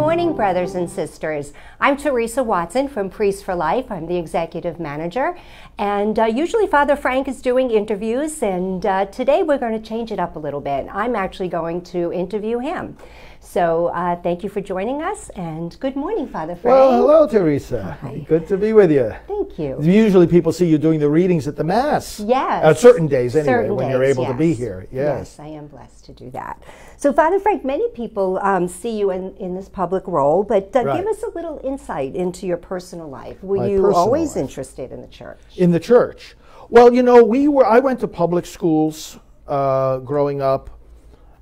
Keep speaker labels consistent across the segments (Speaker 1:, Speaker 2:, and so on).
Speaker 1: morning, brothers and sisters. I'm Teresa Watson from Priest for Life. I'm the executive manager. And usually Father Frank is doing interviews, and today we're going to change it up a little bit. I'm actually going to interview him. So thank you for joining us, and good morning, Father Frank.
Speaker 2: Well, hello, Teresa.
Speaker 1: Hi.
Speaker 2: Good to be with you.
Speaker 1: Thank you.
Speaker 2: Usually people see you doing the readings at the Mass.
Speaker 1: Yes.
Speaker 2: Certain days anyway,
Speaker 1: Certain
Speaker 2: when you're
Speaker 1: days,
Speaker 2: able to be here.
Speaker 1: Yes, I am blessed to do that. So, Father Frank, many people see you in this public role, but
Speaker 2: Right.
Speaker 1: give us a little insight into your personal life. Were
Speaker 2: My
Speaker 1: you
Speaker 2: personal
Speaker 1: always
Speaker 2: life.
Speaker 1: interested in the church?
Speaker 2: In the church. Well, you know, I went to public schools growing up.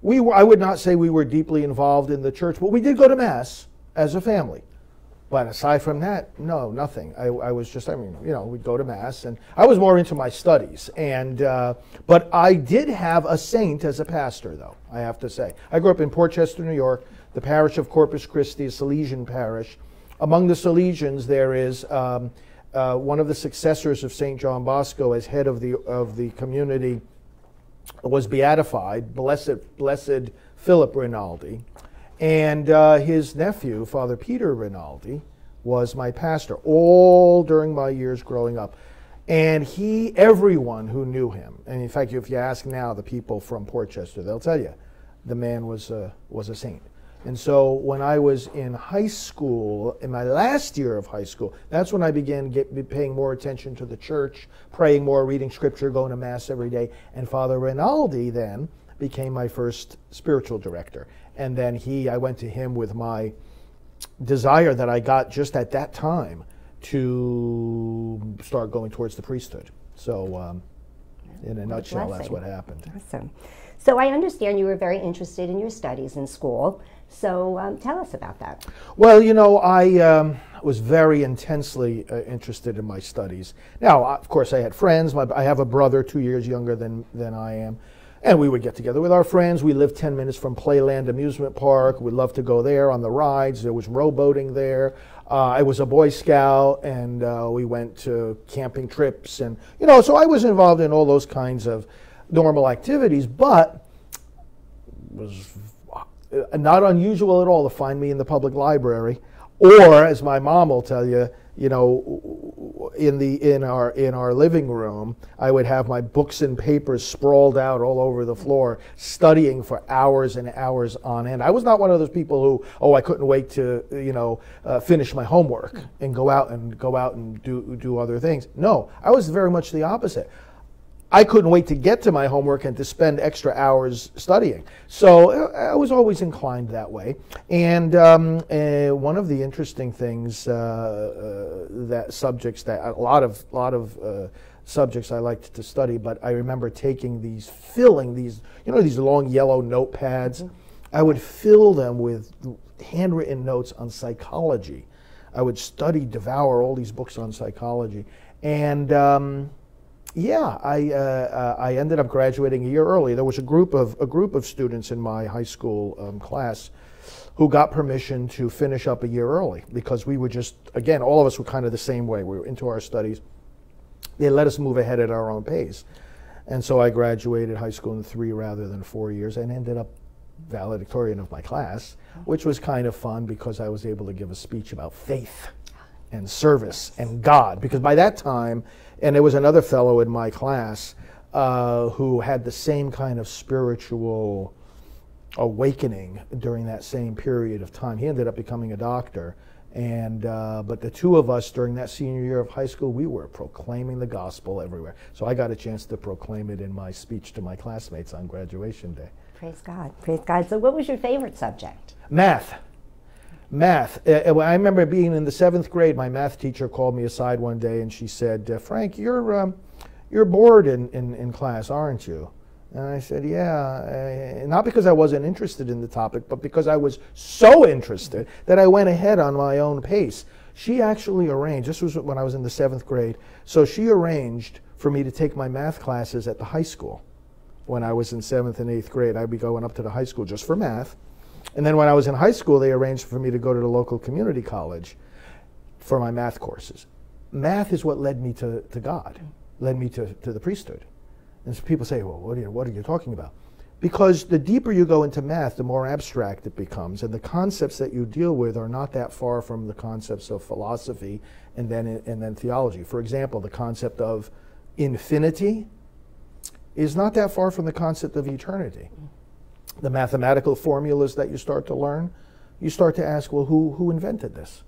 Speaker 2: I would not say we were deeply involved in the church, but we did go to Mass as a family. But aside from that, no, nothing. I was just, we'd go to Mass, and I was more into my studies. And but I did have a saint as a pastor, though, I have to say. I grew up in Portchester, New York, the parish of Corpus Christi, a Salesian parish. Among the Salesians, there is one of the successors of St. John Bosco as head of the community was beatified, Blessed Philip Rinaldi. And his nephew, Father Peter Rinaldi, was my pastor all during my years growing up. And everyone who knew him, and in fact, if you ask now the people from Portchester, they'll tell you, the man was a saint. And so when I was in high school, in my last year of high school, that's when I began paying more attention to the church, praying more, reading scripture, going to Mass every day. And Father Rinaldi then became my first spiritual director. And then I went to him with my desire that I got just at that time to start going towards the priesthood. So in a nutshell, that's what happened.
Speaker 1: Awesome. So I understand you were very interested in your studies in school. So tell us about that.
Speaker 2: Well, you know, I was very intensely interested in my studies. Now, of course, I had friends. I have a brother 2 years younger than I am. And we would get together with our friends. We lived 10 minutes from Playland Amusement Park. We'd love to go there on the rides. There was rowboating there. I was a Boy Scout, and we went to camping trips. And, you know, so I was involved in all those kinds of normal activities, but it was not unusual at all to find me in the public library, or, as my mom will tell you, you know, in our living room, I would have my books and papers sprawled out all over the floor, studying for hours and hours on end. I was not one of those people who, I couldn't wait to, finish my homework and go out and do other things. No, I was very much the opposite. I couldn't wait to get to my homework and to spend extra hours studying. So I was always inclined that way. And one of the interesting things, a lot of subjects I liked to study, but I remember taking these long yellow notepads. Mm-hmm. I would fill them with handwritten notes on psychology. I would devour all these books on psychology. And I ended up graduating a year early. There was a group of students in my high school class who got permission to finish up a year early, because we were just, again, all of us were kind of the same way. We were into our studies. They let us move ahead at our own pace. And so I graduated high school in 3 rather than 4 years, and ended up valedictorian of my class, which was kind of fun because I was able to give a speech about faith and service and God. Because by that time, and there was another fellow in my class who had the same kind of spiritual awakening during that same period of time. He ended up becoming a doctor. And but the two of us during that senior year of high school, we were proclaiming the gospel everywhere. So I got a chance to proclaim it in my speech to my classmates on graduation day.
Speaker 1: Praise God. Praise God. So what was your favorite subject?
Speaker 2: Math. I remember being in the 7th grade. My math teacher called me aside one day and she said, Frank, you're bored in class, aren't you? And I said, yeah, not because I wasn't interested in the topic, but because I was so interested that I went ahead on my own pace. She actually arranged, this was when I was in the 7th grade, so she arranged for me to take my math classes at the high school. When I was in 7th and 8th grade, I'd be going up to the high school just for math. And then when I was in high school, they arranged for me to go to the local community college for my math courses. Math is what led me to God, led me to the priesthood. And so people say, well, what are you talking about? Because the deeper you go into math, the more abstract it becomes, and the concepts that you deal with are not that far from the concepts of philosophy and then theology. For example, the concept of infinity is not that far from the concept of eternity. The mathematical formulas that you start to learn, you start to ask, well, who invented this?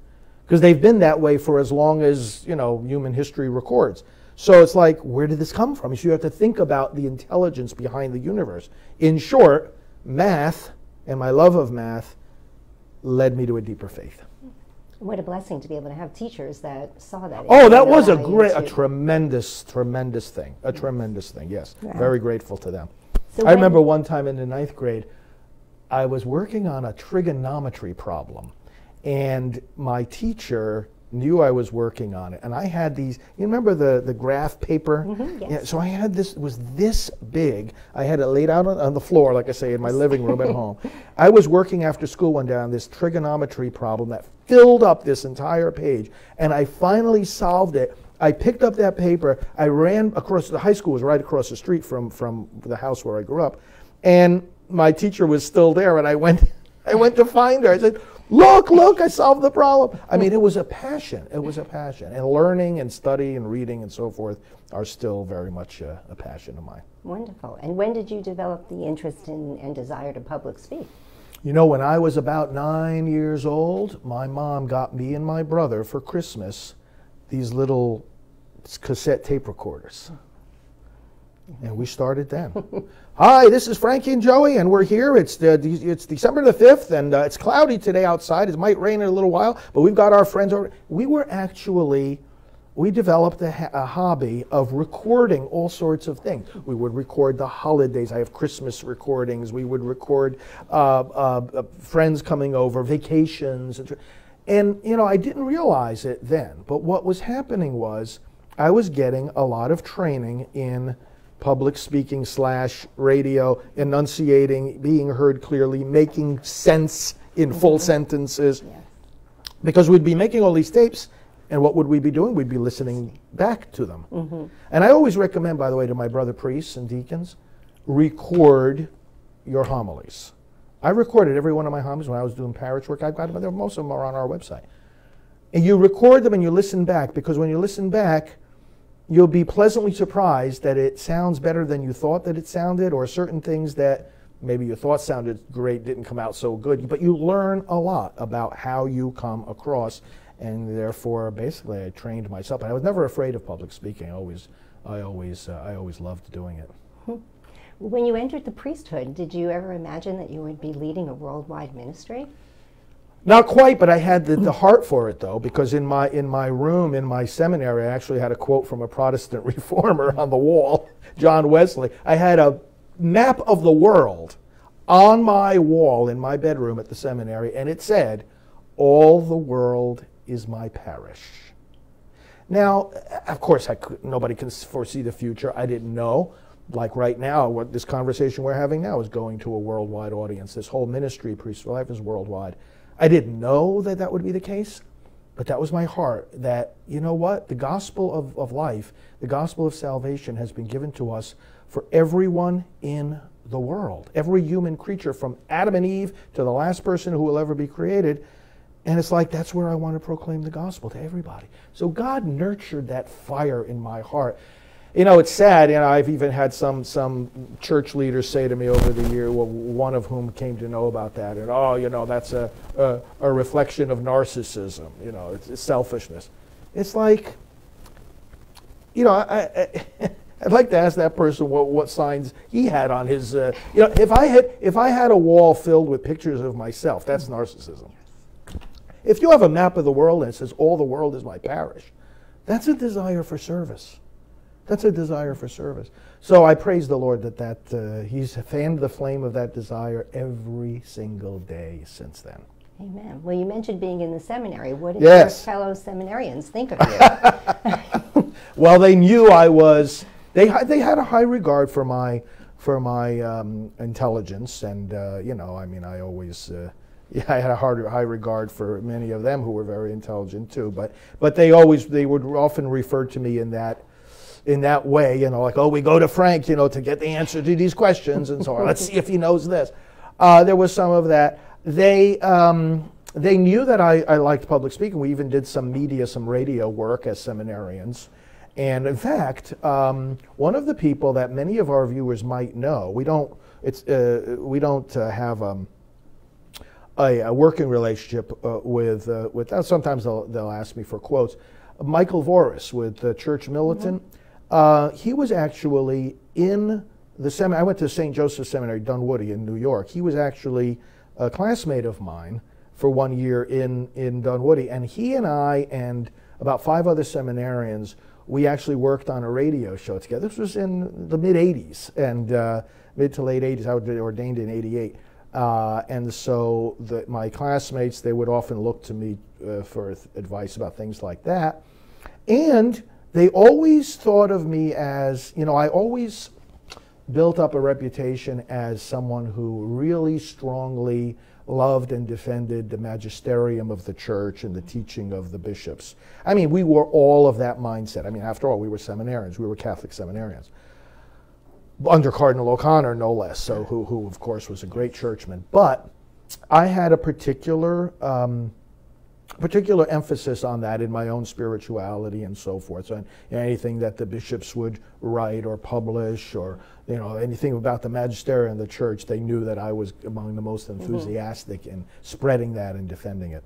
Speaker 2: Because they've been that way for as long as, you know, human history records. So it's like, where did this come from? So you have to think about the intelligence behind the universe. In short, math and my love of math led me to a deeper faith.
Speaker 1: What a blessing to be able to have teachers that saw that.
Speaker 2: Oh, that was a tremendous thing. A tremendous thing, yes.
Speaker 1: Yeah.
Speaker 2: Very grateful to them.
Speaker 1: So
Speaker 2: I remember one time in the 9th grade, I was working on a trigonometry problem, and my teacher knew I was working on it, and I had these, you remember the graph paper?
Speaker 1: Mm-hmm, yes.
Speaker 2: Yeah, so I had this, it was this big. I had it laid out on the floor, like I say, in my living room at home. I was working after school one day on this trigonometry problem that filled up this entire page, and I finally solved it. I picked up that paper, I ran across, the high school was right across the street from the house where I grew up, and my teacher was still there, and I went to find her. I said, look, I solved the problem. I mean, it was a passion. It was a passion. And learning and study and reading and so forth are still very much a passion of mine.
Speaker 1: Wonderful. And when did you develop the interest in and desire to public speak?
Speaker 2: You know, when I was about 9 years old, my mom got me and my brother for Christmas these little cassette tape recorders. And we started then. Hi, this is Frankie and Joey, and we're here. It's December the 5th, and it's cloudy today outside. It might rain in a little while, but we've got our friends over. We developed a hobby of recording all sorts of things. We would record the holidays. I have Christmas recordings. We would record friends coming over, vacations. And, you know, I didn't realize it then, but what was happening was I was getting a lot of training in public speaking / radio, enunciating, being heard clearly, making sense in full sentences.
Speaker 1: Yes.
Speaker 2: Because we'd be making all these tapes, and what would we be doing? We'd be listening back to them. And I always recommend, by the way, to my brother priests and deacons, record your homilies. I recorded every one of my homilies when I was doing parish work. I've got them, most of them are on our website. And you record them and you listen back, because when you listen back, you'll be pleasantly surprised that it sounds better than you thought that it sounded, or certain things that maybe you thought sounded great didn't come out so good. But you learn a lot about how you come across, and therefore, basically, I trained myself. And I was never afraid of public speaking. I always loved doing it.
Speaker 1: When you entered the priesthood, did you ever imagine that you would be leading a worldwide ministry?
Speaker 2: Not quite, but I had the heart for it, though, because in my room, in my seminary, I actually had a quote from a Protestant reformer on the wall, John Wesley. I had a map of the world on my wall in my bedroom at the seminary, and it said, "All the world is my parish." Now, of course, nobody can foresee the future. I didn't know. Like right now, what this conversation we're having now is going to a worldwide audience. This whole ministry, Priest for Life, is worldwide. I didn't know that that would be the case, but that was my heart, that, you know what, the gospel of life, the gospel of salvation has been given to us for everyone in the world, every human creature from Adam and Eve to the last person who will ever be created. And it's like, that's where I want to proclaim the gospel to everybody. So God nurtured that fire in my heart. You know, it's sad, you know, I've even had some church leaders say to me over the year, well, one of whom came to know about that, and, oh, you know, that's a reflection of narcissism, you know, it's selfishness. It's like, you know, I'd like to ask that person what signs he had on his, you know, if I had a wall filled with pictures of myself, that's narcissism. If you have a map of the world and it says, all the world is my parish, that's a desire for service. That's a desire for service. So I praise the Lord that He's fanned the flame of that desire every single day since then.
Speaker 1: Amen. Well, you mentioned being in the seminary. What did
Speaker 2: Yes.
Speaker 1: your fellow seminarians think of you?
Speaker 2: Well, they knew I was. They had a high regard for my intelligence, and you know, I mean, I always. I had a high regard for many of them who were very intelligent too. But they would often refer to me in in that way, like, oh, we go to Frank, to get the answer to these questions and so on. Let's see if he knows this. There was some of that. They knew that I liked public speaking. We even did some media, some radio work as seminarians. And in fact, one of the people that many of our viewers might know, we don't have a working relationship with. Sometimes they'll ask me for quotes. Michael Voris with Church Militant. He was actually in the seminary. I went to St. Joseph's Seminary, Dunwoody in New York. He was actually a classmate of mine for 1 year in Dunwoody, and he and I and about 5 other seminarians, we actually worked on a radio show together. This was in the mid-'80s, and mid to late 80s. I was ordained in 88. And so my classmates, they would often look to me for advice about things like that. And they always thought of me as, I always built up a reputation as someone who really strongly loved and defended the magisterium of the church and the teaching of the bishops. I mean, we were all of that mindset. I mean, after all, we were seminarians. We were Catholic seminarians. Under Cardinal O'Connor, no less, so who of course was a great churchman. But I had a particular emphasis on that in my own spirituality and so forth. So anything that the bishops would write or publish, or anything about the magisterium of the church, they knew that I was among the most enthusiastic in spreading that and defending it.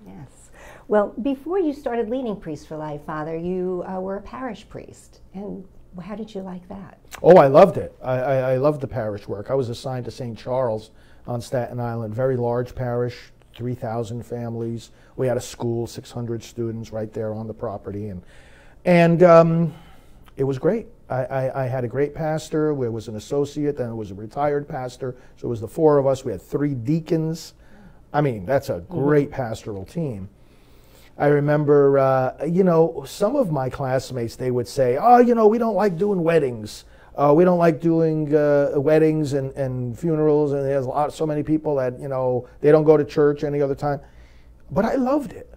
Speaker 1: Yes. Well, before you started leading Priest for Life, Father, you were a parish priest, and how did you like that?
Speaker 2: Oh, I loved it. I loved the parish work. I was assigned to St. Charles on Staten Island, very large parish, 3,000 families. We had a school, 600 students right there on the property, and it was great. I had a great pastor. There was an associate, then it was a retired pastor. So it was the 4 of us. We had 3 deacons. I mean, that's a great pastoral team. I remember, some of my classmates, they would say, oh, we don't like doing weddings. We don't like doing weddings and funerals, and there's so many people that, they don't go to church any other time. But I loved it.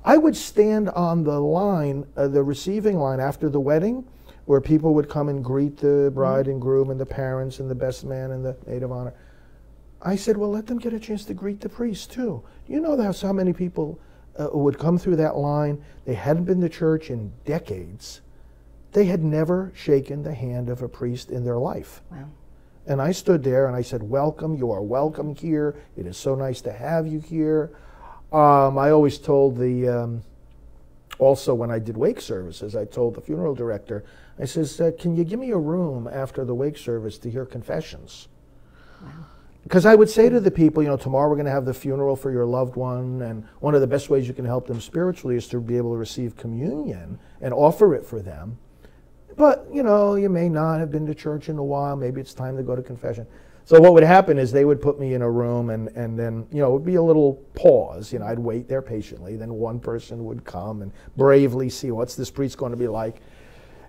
Speaker 2: I would stand on the line, the receiving line after the wedding, where people would come and greet the bride and groom and the parents and the best man and the maid of honor. I said, well, let them get a chance to greet the priest too. You know that's how many people would come through that line. They hadn't been to church in decades. They had never shaken the hand of a priest in their life. Wow. And I stood there and I said, welcome, you are welcome here. It is so nice to have you here. I always told also when I did wake services, I told the funeral director, I says, can you give me a room after the wake service to hear confessions? Wow. Because I would say to the people, tomorrow we're going to have the funeral for your loved one, and one of the best ways you can help them spiritually is to be able to receive communion and offer it for them. But, you may not have been to church in a while. Maybe it's time to go to confession. So what would happen is they would put me in a room, and then, it would be a little pause. I'd wait there patiently. Then one person would come and bravely see, what's this priest going to be like?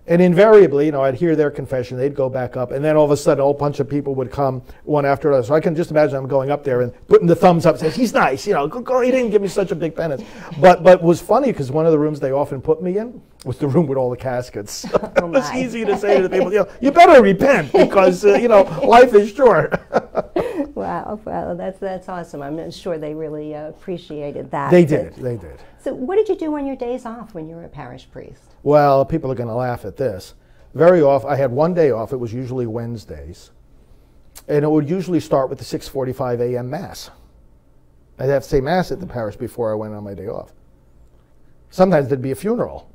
Speaker 2: And invariably, I'd hear their confession, they'd go back up, and then all of a sudden a whole bunch of people would come one after another. So I can just imagine I'm going up there and putting the thumbs up, saying, he's nice, he didn't give me such a big penance. But it was funny, because one of the rooms they often put me in was the room with all the caskets. It was easy to say to the people, you better repent, because, life is short.
Speaker 1: Wow, well, that's awesome. I'm sure they really appreciated that.
Speaker 2: They did.
Speaker 1: So what did you do on your days off when you were a parish priest?
Speaker 2: Well, people are going to laugh at this. Very often, I had one day off. It was usually Wednesdays. And it would usually start with the 6:45 a.m. Mass. I'd have to say Mass at the parish before I went on my day off. Sometimes there'd be a funeral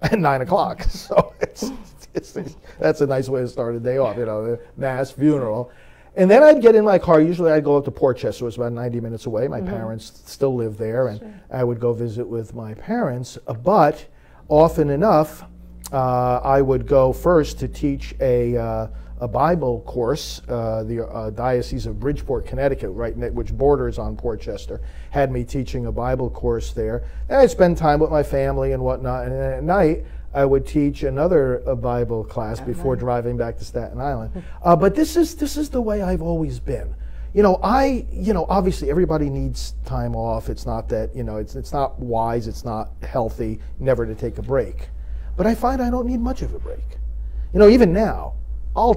Speaker 2: at 9 o'clock. So that's a nice way to start a day off, the Mass, funeral. And then I'd get in my car. Usually I'd go up to Portchester. It was about 90 minutes away. My parents still lived there, and I would go visit with my parents. But often enough, I would go first to teach a Bible course. The Diocese of Bridgeport, Connecticut, which borders on Portchester, had me teaching a Bible course there. And I'd spend time with my family and whatnot. And then at night, I would teach another Bible class before driving back to Staten Island. But this is the way I've always been. Obviously everybody needs time off. It's not that, it's not wise, it's not healthy never to take a break. But I find I don't need much of a break. You know, even now, I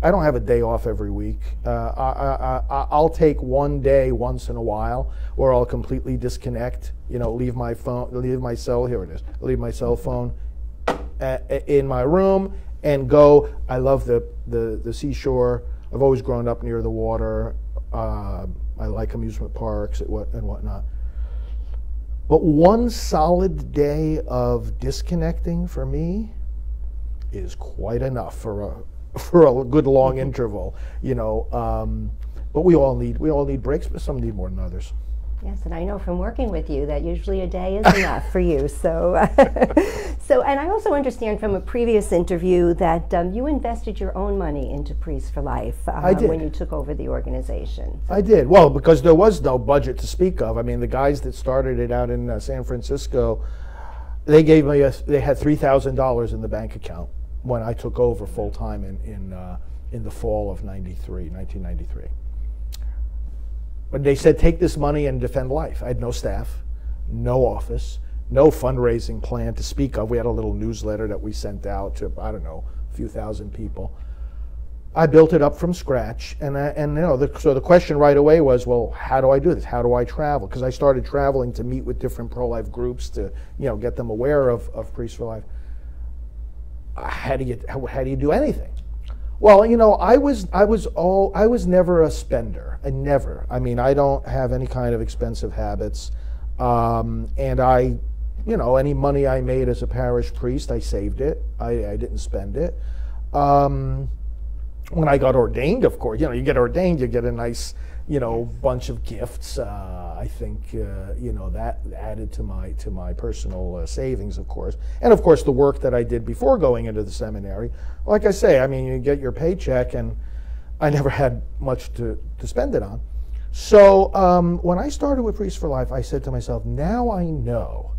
Speaker 2: don't have a day off every week. I'll take one day once in a while where I'll completely disconnect, you know, leave my phone, leave my cell phone in my room and go. I love the seashore. I've always grown up near the water. I like amusement parks and whatnot. But one solid day of disconnecting for me is quite enough for a good long interval, you know. But we all need breaks, but some need more than others.
Speaker 1: Yes, and I know from working with you that usually a day is enough for you. So, and I also understand from a previous interview that you invested your own money into Priests for Life when you took over the organization.
Speaker 2: I did. Well, because there was no budget to speak of. I mean, the guys that started it out in San Francisco, they had $3,000 in the bank account when I took over full time in the fall of 1993. But they said, take this money and defend life. I had no staff, no office, no fundraising plan to speak of. We had a little newsletter that we sent out to, I don't know, a few thousand people. I built it up from scratch, and you know, so the question right away was, well, how do I do this? How do I travel? Because I started traveling to meet with different pro-life groups to, you know, get them aware of Priests for Life. How do you do anything? Well, you know, I was never a spender. I mean, I don't have any kind of expensive habits, and you know, any money I made as a parish priest, I saved it. I didn't spend it. When I got ordained, of course, you know, you get ordained, you get a nice, you know, bunch of gifts. I think you know, that added to my personal savings, of course, and of course the work that I did before going into the seminary. Like I say, I mean, you get your paycheck, and I never had much to spend it on. So when I started with Priests for Life, I said to myself, now I know.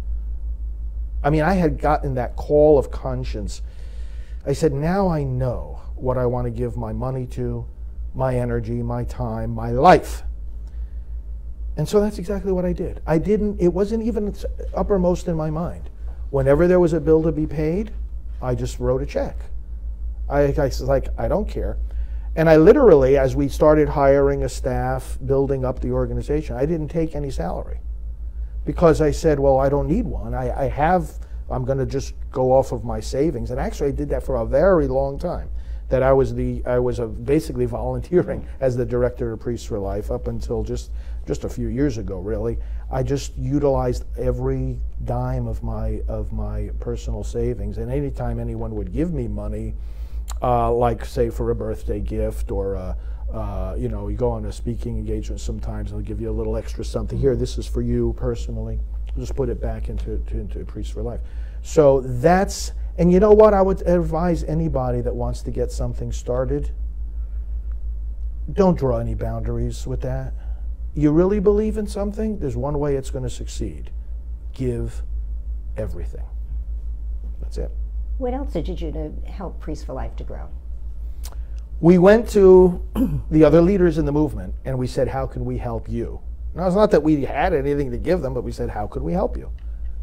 Speaker 2: I mean, I had gotten that call of conscience. I said, now I know what I want to give my money to, my energy, my time, my life. And so that's exactly what I did. It wasn't even uppermost in my mind. Whenever there was a bill to be paid, I just wrote a check. I was like, I don't care. And I literally, as we started hiring a staff, building up the organization, I didn't take any salary. Because I said, well, I don't need one. I'm going to just go off of my savings. And actually I did that for a very long time. That I was basically volunteering as the director of Priests for Life up until just a few years ago, really. I just utilized every dime of my personal savings, and anytime anyone would give me money, like say for a birthday gift or you know, you go on a speaking engagement sometimes, they'll give you a little extra something. Here, this is for you personally. Just put it back into Priests for Life. So that's. And you know what? I would advise anybody that wants to get something started, don't draw any boundaries with that. You really believe in something, there's one way it's going to succeed. Give everything. That's it.
Speaker 1: What else did you do to help Priests for Life to grow?
Speaker 2: We went to the other leaders in the movement and we said, how can we help you? Now, it's not that we had anything to give them, but we said, how could we help you?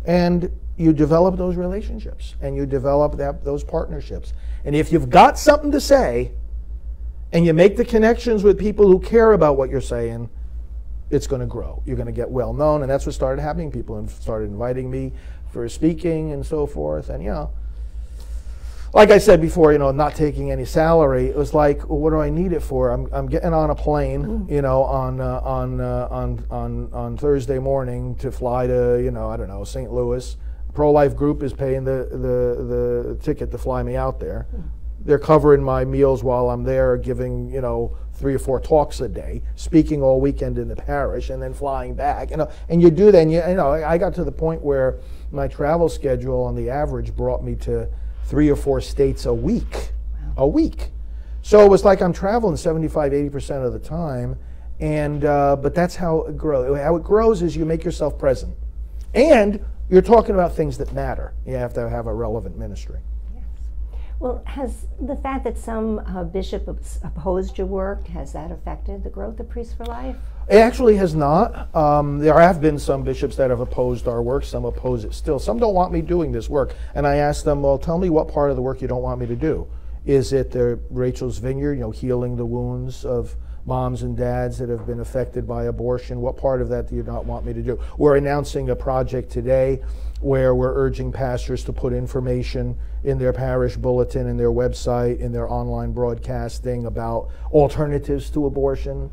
Speaker 2: And you develop those relationships and you develop those partnerships. And if you've got something to say and you make the connections with people who care about what you're saying, it's going to grow. You're going to get well known, and that's what started happening. People started inviting me for speaking and so forth. And, you know, like I said before, you know, not taking any salary, it was like, well, what do I need it for? I'm getting on a plane, you know, on Thursday morning to fly to, you know, I don't know, St. Louis. Pro-Life group is paying the ticket to fly me out there. They're covering my meals while I'm there, giving, you know, 3 or 4 talks a day, speaking all weekend in the parish, and then flying back. You know, and you do that. And you know, I got to the point where my travel schedule on the average brought me to 3 or 4 states a week. Wow. A week. So it was like I'm traveling 75–80% of the time, and but that's how it grows. How it grows is you make yourself present, and you're talking about things that matter. You have to have a relevant ministry.
Speaker 1: Well, has the fact that some bishops opposed your work, has that affected the growth of Priests for Life?
Speaker 2: It actually has not. There have been some bishops that have opposed our work. Some oppose it still. Some don't want me doing this work. And I ask them, well, tell me what part of the work you don't want me to do. Is it the Rachel's Vineyard, healing the wounds of moms and dads that have been affected by abortion? What part of that do you not want me to do? We're announcing a project today where we're urging pastors to put information in their parish bulletin, in their website, in their online broadcasting about alternatives to abortion.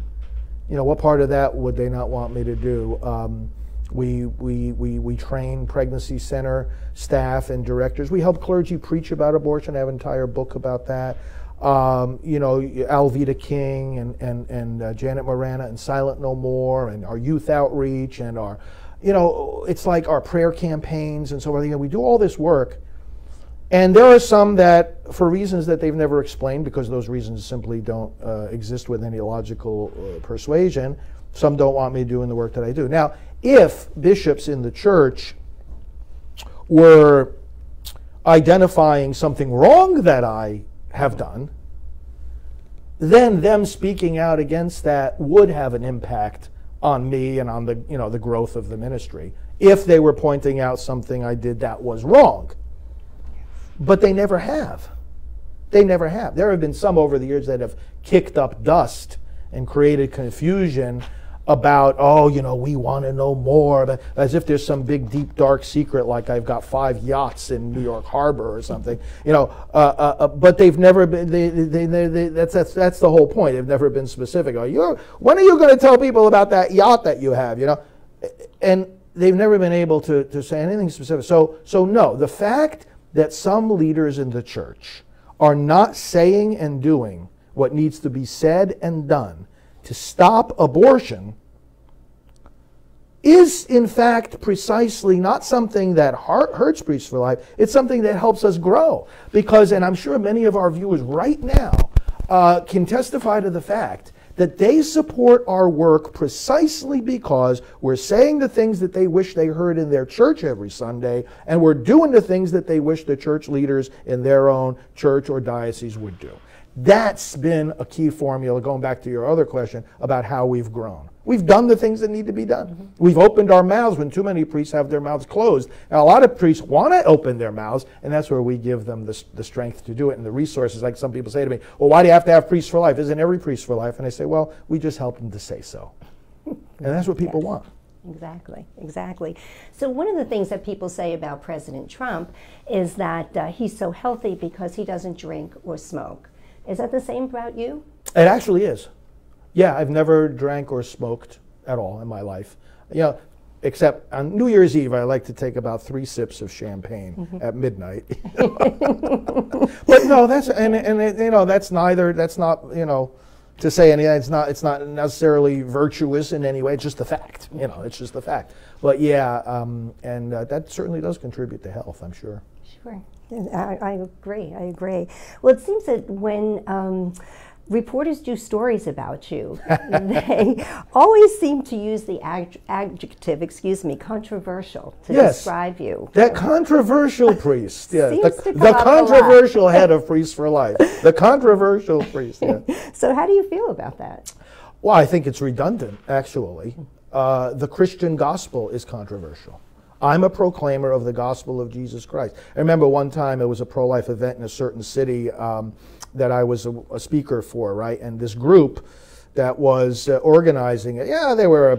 Speaker 2: What part of that would they not want me to do? We train pregnancy center staff and directors. We help clergy preach about abortion. I have an entire book about that. Alveda King and Janet Morana and Silent No More and our youth outreach and our, it's like our prayer campaigns and so on. We do all this work. And there are some that, for reasons that they've never explained, because those reasons simply don't exist with any logical persuasion, some don't want me doing the work that I do. Now, if bishops in the church were identifying something wrong that I have done, then them speaking out against that would have an impact on me and on the the growth of the ministry, if they were pointing out something I did that was wrong. But they never have. They never have. There have been some over the years that have kicked up dust and created confusion about, we want to know more, as if there's some big, deep, dark secret, like I've got 5 yachts in New York Harbor or something. But they've never been. That's the whole point. They've never been specific. When are you going to tell people about that yacht that you have? And they've never been able to say anything specific. So no, the fact that some leaders in the church are not saying and doing what needs to be said and done to stop abortion is, in fact, precisely not something that hurts Priests for Life. It's something that helps us grow. Because, and I'm sure many of our viewers right now can testify to the fact that they support our work precisely because we're saying the things that they wish they heard in their church every Sunday, and we're doing the things that they wish the church leaders in their own church or diocese would do. That's been a key formula, going back to your other question about how we've grown. We've done the things that need to be done. Mm-hmm. We've opened our mouths when too many priests have their mouths closed. Now, a lot of priests want to open their mouths, and that's where we give them the strength to do it and the resources. Like some people say to me, well, why do you have to have Priests for Life? Isn't every Priest for Life? And I say, well, we just help them to say so. And that's what people want.
Speaker 1: Exactly. So one of the things that people say about President Trump is that he's so healthy because he doesn't drink or smoke. Is that the same about you?
Speaker 2: It actually is. Yeah, I've never drank or smoked at all in my life. Except on New Year's Eve, I like to take about 3 sips of champagne at midnight. But no, that's that's not to say anything. It's not necessarily virtuous in any way. It's just a fact. It's just a fact. But yeah, and that certainly does contribute to health, I'm sure.
Speaker 1: Sure. I agree. Well, it seems that when reporters do stories about you, they always seem to use the adjective, controversial to describe you.
Speaker 2: That controversial priest, the controversial head of Priests for Life, the controversial priest. Yeah.
Speaker 1: So how do you feel about that?
Speaker 2: Well, I think it's redundant, actually. The Christian gospel is controversial. I'm a proclaimer of the gospel of Jesus Christ. I remember one time it was a pro-life event in a certain city that I was a speaker for, right? And this group that was organizing it, they were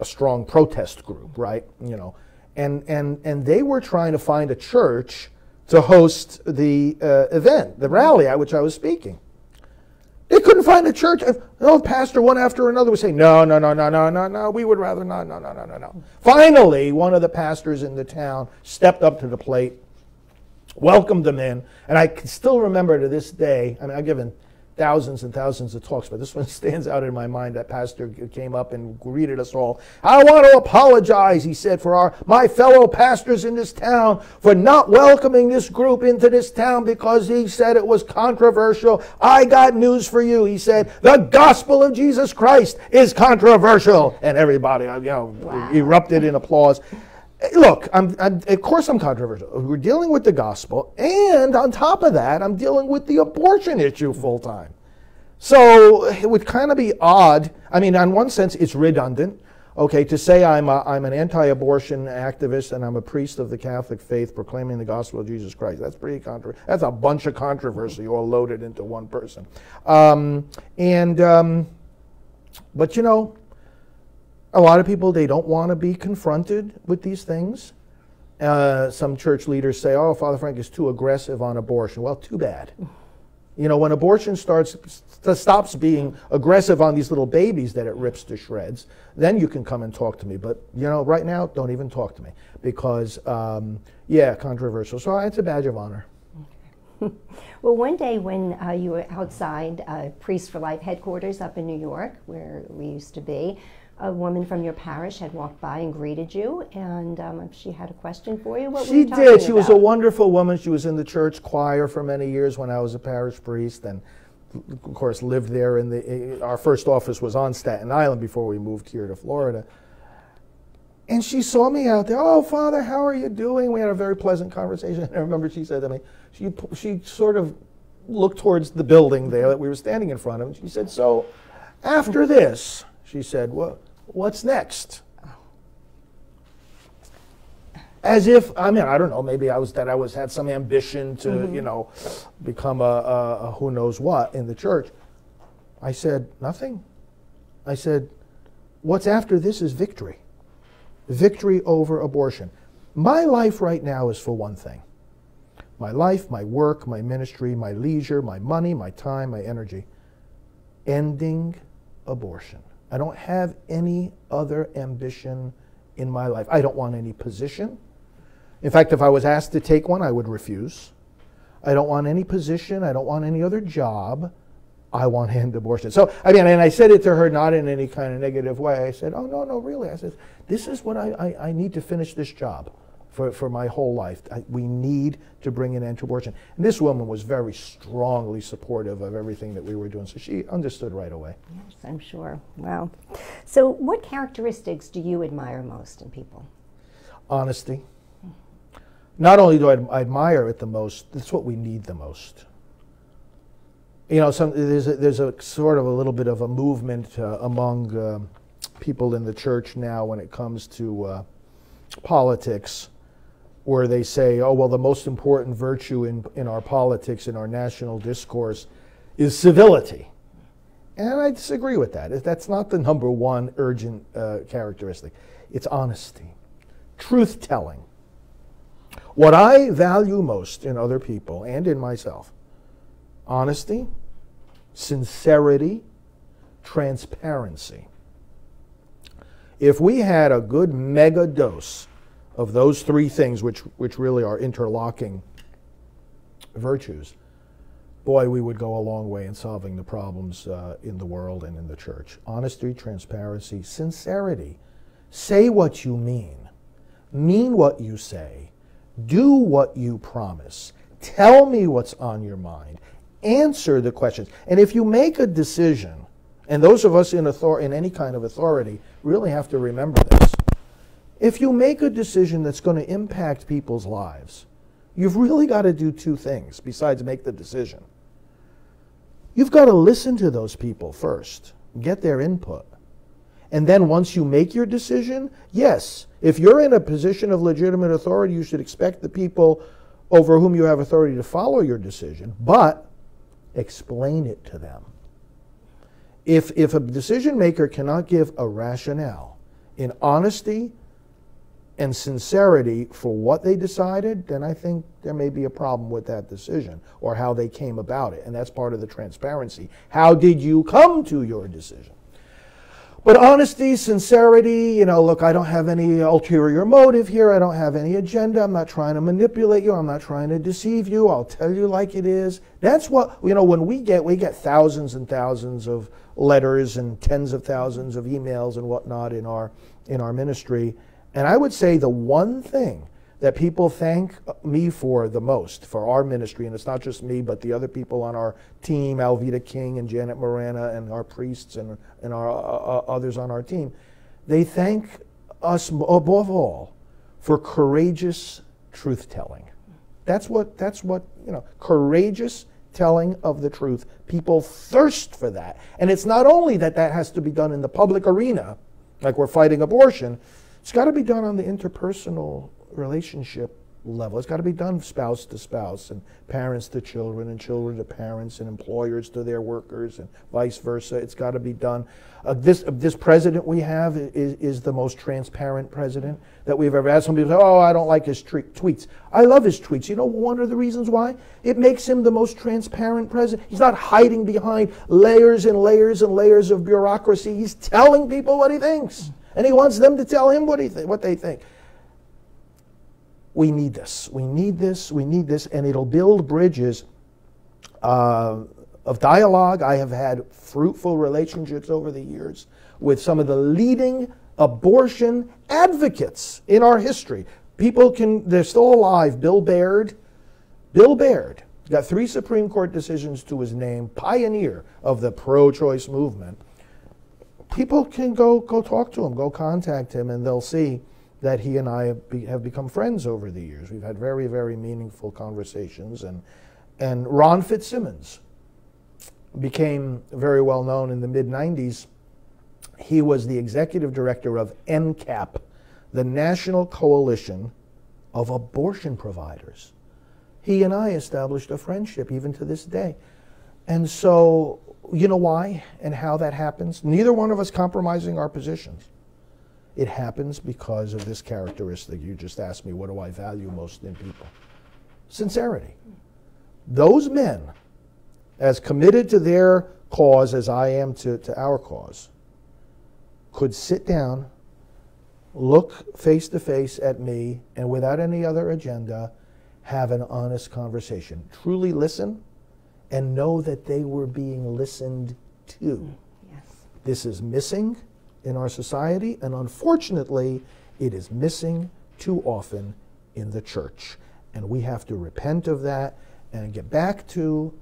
Speaker 2: a strong protest group, right? And they were trying to find a church to host the event, the rally at which I was speaking. They couldn't find a church. The pastor, one after another, was saying, no, we would rather not, no. Finally, one of the pastors in the town stepped up to the plate, welcomed them in, and I can still remember to this day, I've given thousands and thousands of talks, but this one stands out in my mind. That pastor came up and greeted us all. I want to apologize, he said, for my fellow pastors in this town for not welcoming this group into this town because he said it was controversial. I got news for you, he said. The gospel of Jesus Christ is controversial. And everybody, erupted in applause. Look, of course I'm controversial. We're dealing with the gospel, and on top of that, I'm dealing with the abortion issue full time. So it would kind of be odd. I mean, in one sense, it's redundant. Okay, to say I'm an anti-abortion activist and I'm a priest of the Catholic faith proclaiming the gospel of Jesus Christ. That's pretty controversial. That's a bunch of controversy all loaded into one person. But you know, a lot of people, they don't want to be confronted with these things. Some church leaders say, oh, Father Frank is too aggressive on abortion. Well, too bad. You know, when abortion stops being aggressive on these little babies that it rips to shreds, then you can come and talk to me. But, you know, right now, don't even talk to me because, yeah, controversial. So it's a badge of honor.
Speaker 1: Okay. Well, one day when you were outside Priest for Life headquarters up in New York, where we used to be, a woman from your parish had walked by and greeted you, and she had a question for you. What were you talking about?
Speaker 2: She was a wonderful woman. She was in the church choir for many years when I was a parish priest, and of course lived there. Our first office was on Staten Island before we moved here to Florida. And she saw me out there. Oh, Father, how are you doing? We had a very pleasant conversation. And I remember she said to me, she sort of looked towards the building there that we were standing in front of, and she said, so after this, she said, well, what's next? As if, I mean, I don't know, maybe I had some ambition to, you know, become a who knows what in the church. I said, nothing. I said, what's after this is victory. Victory over abortion. My life right now is for one thing. My life, my work, my ministry, my leisure, my money, my time, my energy. Ending abortion. I don't have any other ambition in my life. I don't want any position. In fact, if I was asked to take one, I would refuse. I don't want any position. I don't want any other job. I want to end abortion. So, I mean, and I said it to her not in any kind of negative way. I said, oh, no, really. I said, this is what I need to finish this job for my whole life. We need to bring an end to abortion. And this woman was very strongly supportive of everything that we were doing. So she understood right away.
Speaker 1: Yes, I'm sure. Wow. So what characteristics do you admire most in people?
Speaker 2: Honesty. Not only do I admire it the most, it's what we need the most. You know, there's a sort of a little bit of a movement among people in the church now when it comes to politics, where they say, oh, well, the most important virtue in our politics, in our national discourse, is civility. And I disagree with that. That's not the number one urgent characteristic. It's honesty, truth-telling. What I value most in other people and in myself, honesty, sincerity, transparency. If we had a good mega dose of those three things, which really are interlocking virtues, boy, we would go a long way in solving the problems in the world and in the church. Honesty, transparency, sincerity. Say what you mean what you say, do what you promise, tell me what's on your mind, answer the questions. And if you make a decision, and those of us in any kind of authority really have to remember this, if you make a decision that's going to impact people's lives, you've really got to do two things besides make the decision. You've got to listen to those people first, get their input. And then once you make your decision, yes, if you're in a position of legitimate authority, you should expect the people over whom you have authority to follow your decision, but explain it to them. If a decision maker cannot give a rationale in honesty and sincerity for what they decided, then I think there may be a problem with that decision or how they came about it. And that's part of the transparency. How did you come to your decision? But honesty, sincerity, look, I don't have any ulterior motive here. I don't have any agenda. I'm not trying to manipulate you. I'm not trying to deceive you. I'll tell you like it is. That's what, when we get thousands and thousands of letters and tens of thousands of emails and whatnot in our ministry. And I would say the one thing that people thank me for the most for our ministry, and it's not just me, but the other people on our team, Alvita King and Janet Morana and our priests and our others on our team, they thank us above all for courageous truth-telling. That's what, courageous telling of the truth. People thirst for that. And it's not only that that has to be done in the public arena, like we're fighting abortion, it's got to be done on the interpersonal relationship level. It's got to be done spouse to spouse and parents to children and children to parents and employers to their workers and vice versa. It's got to be done. This president we have is the most transparent president that we've ever had. Some people say, oh, I don't like his tweets. I love his tweets. You know one of the reasons why? It makes him the most transparent president. He's not hiding behind layers and layers and layers of bureaucracy. He's telling people what he thinks. And he wants them to tell him what they think. We need this. We need this. We need this. And it'll build bridges of dialogue. I have had fruitful relationships over the years with some of the leading abortion advocates in our history. They're still alive. Bill Baird, got 3 Supreme Court decisions to his name, pioneer of the pro-choice movement. People can go talk to him, go contact him, and they'll see that he and I have become friends over the years. We've had very, very meaningful conversations. And Ron Fitzsimmons became very well known in the mid-90s. He was the executive director of NCAP, the National Coalition of Abortion Providers. He and I established a friendship even to this day. And so, you know why and how that happens? Neither one of us compromising our positions. It happens because of this characteristic. You just asked me, what do I value most in people? Sincerity. Those men, as committed to their cause as I am to our cause, could sit down, look face to face at me, and without any other agenda, have an honest conversation. Truly listen and know that they were being listened to. Yes. This is missing in our society, and unfortunately, it is missing too often in the church. And we have to repent of that and get back to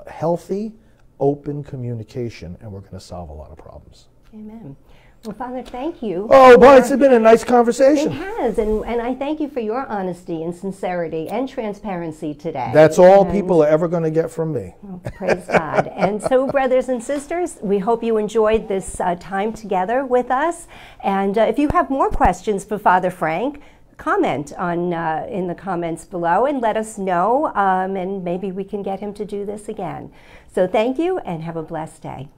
Speaker 2: healthy, open communication, and we're going to solve a lot of problems.
Speaker 1: Amen. Well, Father, thank you.
Speaker 2: Oh, boy, it's been a nice conversation.
Speaker 1: It has, and I thank you for your honesty and sincerity and transparency today.
Speaker 2: That's all people are ever going to get from me.
Speaker 1: Oh, praise God. And so, brothers and sisters, we hope you enjoyed this time together with us. And if you have more questions for Father Frank, comment on in the comments below and let us know, and maybe we can get him to do this again. So thank you, and have a blessed day.